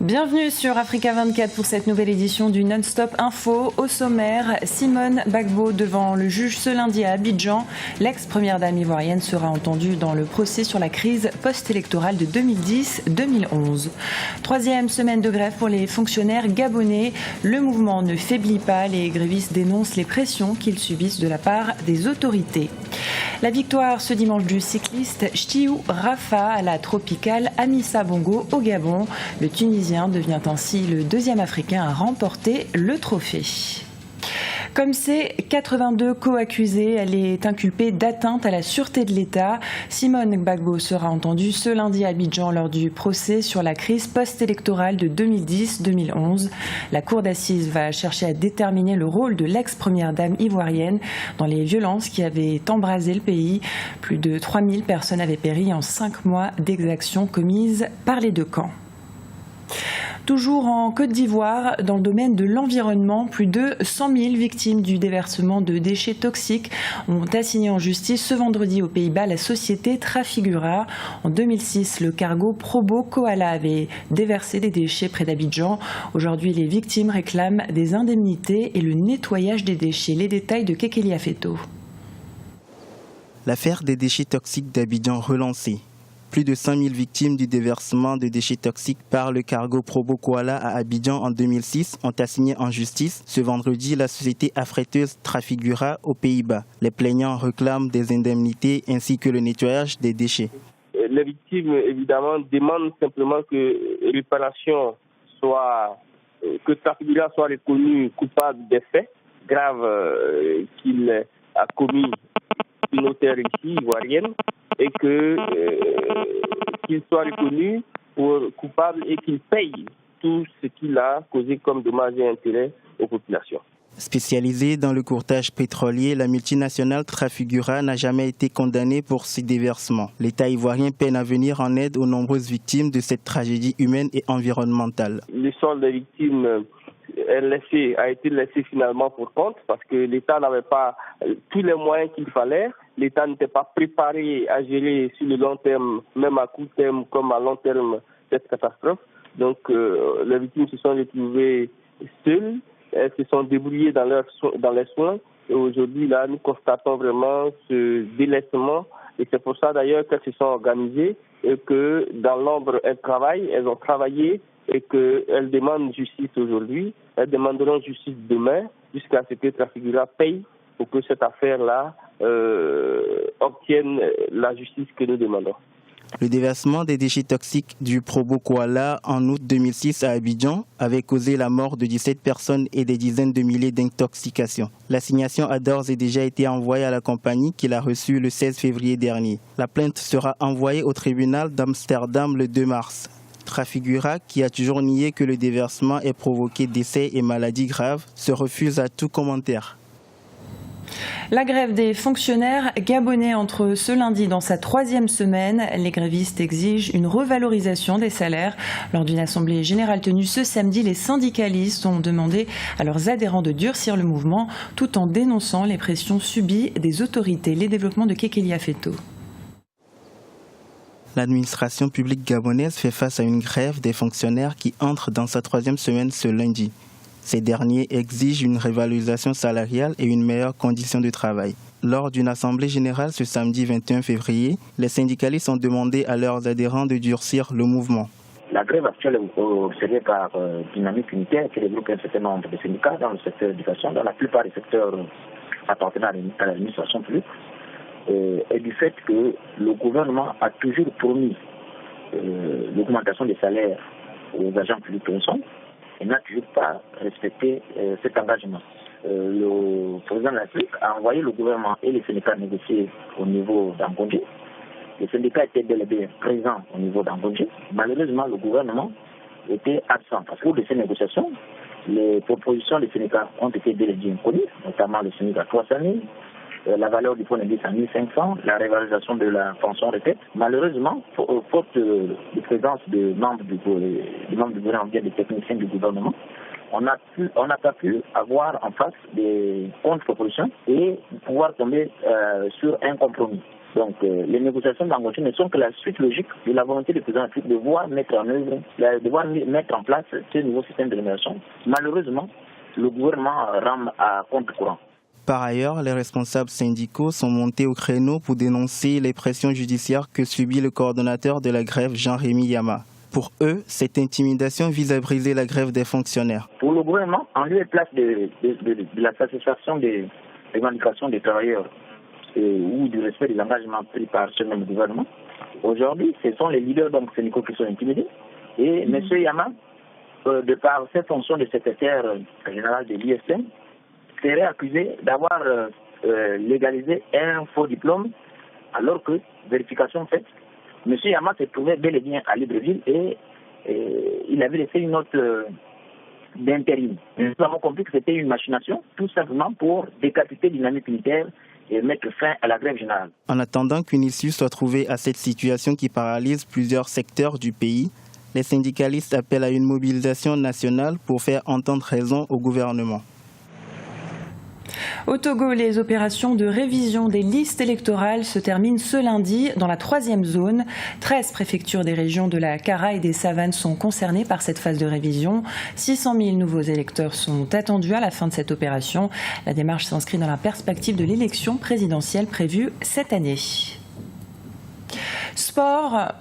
Bienvenue sur Africa 24 pour cette nouvelle édition du Non-Stop Info. Au sommaire, Simone Gbagbo devant le juge ce lundi à Abidjan. L'ex-première dame ivoirienne sera entendue dans le procès sur la crise post-électorale de 2010-2011. Troisième semaine de grève pour les fonctionnaires gabonais. Le mouvement ne faiblit pas. Les grévistes dénoncent les pressions qu'ils subissent de la part des autorités. La victoire ce dimanche du cycliste Chtiou Rafa à la tropicale Amissa Bongo au Gabon. Le Tunisien devient ainsi le deuxième Africain à remporter le trophée. Comme ses 82 co-accusés, elle est inculpée d'atteinte à la sûreté de l'État. Simone Gbagbo sera entendue ce lundi à Abidjan lors du procès sur la crise post-électorale de 2010-2011. La cour d'assises va chercher à déterminer le rôle de l'ex-première dame ivoirienne dans les violences qui avaient embrasé le pays. Plus de 3000 personnes avaient péri en 5 mois d'exactions commises par les deux camps. Toujours en Côte d'Ivoire, dans le domaine de l'environnement, plus de 100 000 victimes du déversement de déchets toxiques ont assigné en justice ce vendredi aux Pays-Bas la société Trafigura. En 2006, le cargo Probo Koala avait déversé des déchets près d'Abidjan. Aujourd'hui, les victimes réclament des indemnités et le nettoyage des déchets. Les détails de Kekeli Afeto. L'affaire des déchets toxiques d'Abidjan relancée. Plus de 100 000 victimes du déversement de déchets toxiques par le cargo Probo Koala à Abidjan en 2006 ont assigné en justice ce vendredi la société affréteuse Trafigura aux Pays-Bas. Les plaignants réclament des indemnités ainsi que le nettoyage des déchets. Les victimes, évidemment, demandent simplement que réparation soit, que Trafigura soit reconnu coupable des faits graves qu'il a commis sur nos terres ici, ivoiriennes, et qu'il soit reconnu pour coupable et qu'il paye tout ce qu'il a causé comme dommages et intérêts aux populations. Spécialisée dans le courtage pétrolier, la multinationale Trafigura n'a jamais été condamnée pour ces déversements. L'État ivoirien peine à venir en aide aux nombreuses victimes de cette tragédie humaine et environnementale. Le sort des victimes a été laissé finalement pour compte parce que l'État n'avait pas tous les moyens qu'il fallait. L'État n'était pas préparé à gérer sur le long terme, même à court terme comme à long terme, cette catastrophe. Donc les victimes se sont retrouvées seules, elles se sont débrouillées dans les soins. Et aujourd'hui, là, nous constatons vraiment ce délaissement. Et c'est pour ça d'ailleurs qu'elles se sont organisées et que dans l'ombre, elles ont travaillé et qu'elles demandent justice aujourd'hui. Elles demanderont justice demain jusqu'à ce que Trafigura paye pour que cette affaire-là obtienne la justice que nous demandons. Le déversement des déchets toxiques du Probo Koala en août 2006 à Abidjan avait causé la mort de 17 personnes et des dizaines de milliers d'intoxications. L'assignation a d'ores et déjà été envoyée à la compagnie qui l'a reçue le 16 février dernier. La plainte sera envoyée au tribunal d'Amsterdam le 2 mars. Trafigura, qui a toujours nié que le déversement ait provoqué décès et maladies graves, se refuse à tout commentaire. La grève des fonctionnaires gabonais entre ce lundi dans sa 3e semaine. Les grévistes exigent une revalorisation des salaires. Lors d'une assemblée générale tenue ce samedi, les syndicalistes ont demandé à leurs adhérents de durcir le mouvement tout en dénonçant les pressions subies des autorités. Les développements de Kekeli Afeto. L'administration publique gabonaise fait face à une grève des fonctionnaires qui entre dans sa 3e semaine ce lundi. Ces derniers exigent une révalorisation salariale et une meilleure condition de travail. Lors d'une assemblée générale ce samedi 21 février, les syndicalistes ont demandé à leurs adhérents de durcir le mouvement. La grève actuelle est observée par Dynamique Unitaire qui regroupe un certain nombre de syndicats dans le secteur de l'éducation, dans la plupart des secteurs appartenant à l'administration publique, et du fait que le gouvernement a toujours promis l'augmentation des salaires aux agents publics que nous sommes, et n'a toujours pas respecté cet engagement. Le président de la République a envoyé le gouvernement et les syndicats négocier au niveau d'Angondé. Les syndicats étaient bel et bien présents au niveau d'Angondé. Malheureusement, le gouvernement était absent. Parce que de ces négociations, les propositions des syndicats ont été bel et bien connues, notamment le syndicat 300 000, la valeur du point d'indice à 1500, la révalorisation de la pension retraite. Malheureusement, faute de présence de membres du gouvernement, des techniciens du gouvernement, on n'a pas pu avoir en face des contre-propositions et pouvoir tomber sur un compromis. Donc les négociations d'Angoche ne sont que la suite logique de la volonté du président de voir mettre en place ce nouveau système de rémunération. Malheureusement, le gouvernement rame à contre-courant. Par ailleurs, les responsables syndicaux sont montés au créneau pour dénoncer les pressions judiciaires que subit le coordonnateur de la grève, Jean-Rémy Yama. Pour eux, cette intimidation vise à briser la grève des fonctionnaires. Pour le gouvernement, en lieu et place de la satisfaction des revendications des travailleurs ou du respect des engagements pris par ce même gouvernement, aujourd'hui, ce sont les leaders syndicaux qui sont intimidés. Et M. Yama, de par ses fonctions de secrétaire général de l'ISM, serait accusé d'avoir légalisé un faux diplôme, alors que, vérification faite, M. Yama se trouvait bel et bien à Libreville et il avait laissé une note d'intérim. Nous avons compris que c'était une machination, tout simplement pour décapiter la dynamique unitaire et mettre fin à la grève générale. En attendant qu'une issue soit trouvée à cette situation qui paralyse plusieurs secteurs du pays, les syndicalistes appellent à une mobilisation nationale pour faire entendre raison au gouvernement. Au Togo, les opérations de révision des listes électorales se terminent ce lundi dans la 3e zone. 13 préfectures des régions de la Kara et des Savanes sont concernées par cette phase de révision. 600 000 nouveaux électeurs sont attendus à la fin de cette opération. La démarche s'inscrit dans la perspective de l'élection présidentielle prévue cette année. Sport,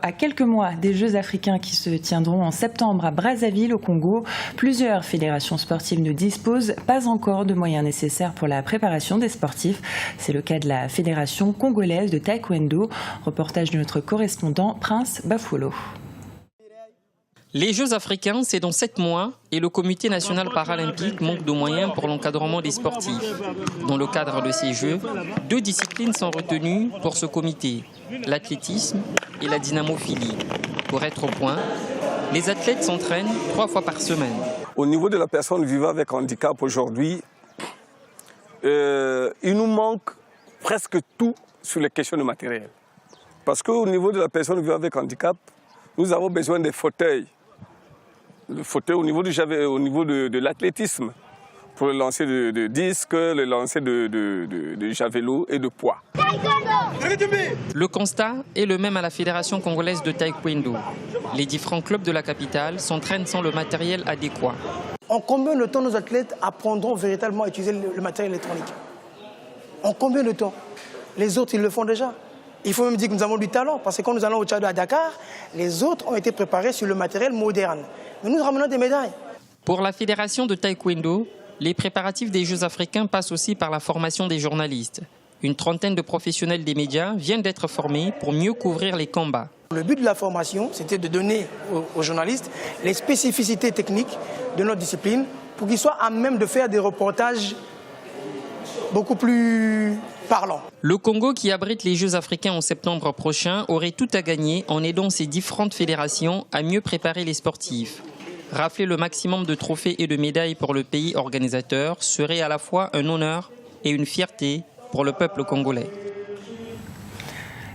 à quelques mois des Jeux africains qui se tiendront en septembre à Brazzaville au Congo, plusieurs fédérations sportives ne disposent pas encore de moyens nécessaires pour la préparation des sportifs. C'est le cas de la Fédération congolaise de taekwondo. Reportage de notre correspondant Prince Bafoulo. Les Jeux africains, c'est dans 7 mois et le Comité national paralympique manque de moyens pour l'encadrement des sportifs. Dans le cadre de ces Jeux, 2 disciplines sont retenues pour ce comité, l'athlétisme et la dynamophilie. Pour être au point, les athlètes s'entraînent 3 fois par semaine. Au niveau de la personne vivant avec handicap aujourd'hui, il nous manque presque tout sur les questions de matériel. Parce qu'au niveau de la personne vivant avec handicap, nous avons besoin des fauteuils. Le fauteuil au niveau de l'athlétisme, pour le lancer de disques, le lancer de javelot et de poids. Le constat est le même à la Fédération congolaise de taekwondo. Les différents clubs de la capitale s'entraînent sans le matériel adéquat. En combien de temps nos athlètes apprendront véritablement à utiliser le matériel électronique? En combien de temps? Les autres, ils le font déjà. Il faut même dire que nous avons du talent, parce que quand nous allons au Tchad à Dakar, les autres ont été préparés sur le matériel moderne. Mais nous ramenons des médailles. Pour la Fédération de taekwondo, les préparatifs des Jeux africains passent aussi par la formation des journalistes. Une trentaine de professionnels des médias viennent d'être formés pour mieux couvrir les combats. Le but de la formation, c'était de donner aux journalistes les spécificités techniques de notre discipline pour qu'ils soient à même de faire des reportages beaucoup plus parlants. Le Congo, qui abrite les Jeux africains en septembre prochain, aurait tout à gagner en aidant ses différentes fédérations à mieux préparer les sportifs. Rafler le maximum de trophées et de médailles pour le pays organisateur serait à la fois un honneur et une fierté pour le peuple congolais.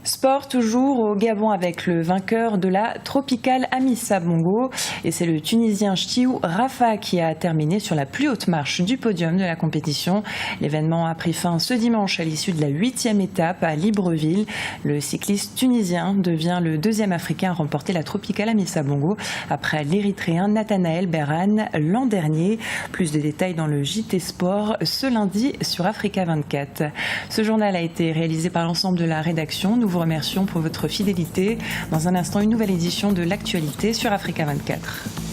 Sport toujours au Gabon avec le vainqueur de la Tropicale Amissa Bongo. Et c'est le Tunisien Chtiou Rafa qui a terminé sur la plus haute marche du podium de la compétition. L'événement a pris fin ce dimanche à l'issue de la 8e étape à Libreville. Le cycliste tunisien devient le 2e Africain à remporter la Tropicale Amissa Bongo après l'Érythréen Nathanaël Berhan l'an dernier. Plus de détails dans le JT Sport ce lundi sur Africa 24. Ce journal a été réalisé par l'ensemble de la rédaction. Nous vous remercions pour votre fidélité. Dans un instant, une nouvelle édition de l'actualité sur Africa 24.